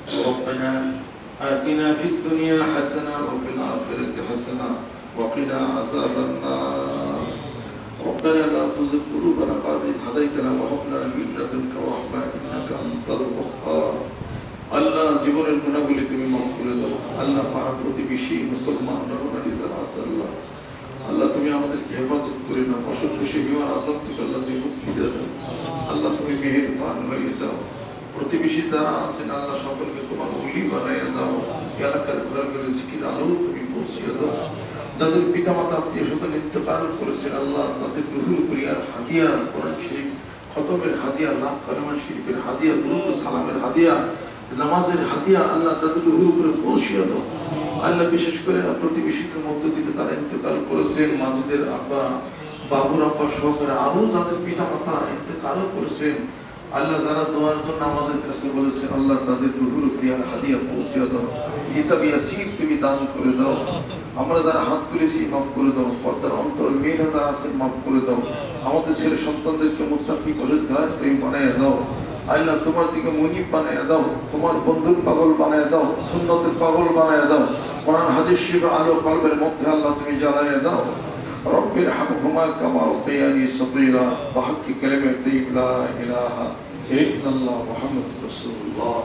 ربنا آتنا في الدنيا حسنة وفي الآخرة حسنة وقنا عذاب النار ربنا لا تزغ قلوبنا بعد إذ هديتنا وهب لنا من لدنك رحمة إنك أنت الوهاب আল্লাহ জীবনের গুণাগুলি তুমি মাফ করে দাও আল্লাহ পাড়া প্রতিবেশী মুসলমান নরনারীদের আছে আল্লাহ আল্লাহ তুমি আমাদেরকে হেফাজত করে নাও অসুখ খুশি বিমার আজাব থেকে আল্লাহ তুমি মুক্তি দিয়ে দাও আল্লাহ তুমি মেহেরবান হয়ে যাও প্রতিবেশী যারা আছেন আল্লাহ সকলকে তোমার ওলি বানাইয়া দাও এলাকার ঘরে ঘরে জিকির আলো তুমি পৌঁছিয়ে দাও যাদের পিতা মাতা আত্মীয় স্বজন ইন্তেকাল করেছেন আল্লাহ তাদের রুহুল কুরিয়ার হাদিয়া কোরআন শরীফ খতমের হাদিয়া লাভ কালেমা শরীফের হাদিয়া দুরূদ সালামের হাদিয়া নামাজের হাদিয়া আল্লাহ তাদের রুহুর উপরে পৌঁছিয়ে দাও আল্লাহ বিশেষ করে প্রতিবেশীদের মধ্য থেকে তারা ইন্তেকাল করেছেন মাজিদের আব্বা বাবুর আব্বা সহকারে আরো যাদের পিতা মাতা ইন্তেকাল করেছেন আল্লাহ যারা দোয়ার জন্য আমাদের কাছে বলেছেন আল্লাহ তাদের রুহুর উপরে হাদিয়া পৌঁছিয়ে দাও হিসাব ইয়াসির তুমি দান করে দাও আমরা যারা হাত তুলেছি মাফ করে দাও পর্দার অন্তর মেয়েরা যারা আছেন মাফ করে দাও আমাদের ছেলে সন্তানদেরকে মুত্তাকি পরহেজগার তুমি বানাইয়া দাও আল্লাহ তোমার দিকে মুনিব বানাইয়া দাও তোমার বন্ধুর পাগল বানাইয়া দাও সুন্নতের পাগল বানাইয়া দাও কোরআন হাদিস শরীফ আলো কলবের মধ্যে আল্লাহ তুমি জ্বালাইয়া দাও রব্বির হামহুমা কামা রাব্বায়ানি সগীরা ওয়া হাক্কি কালিমাতি লা ইলাহা ইল্লাল্লাহ মুহাম্মাদুর রাসূলুল্লাহ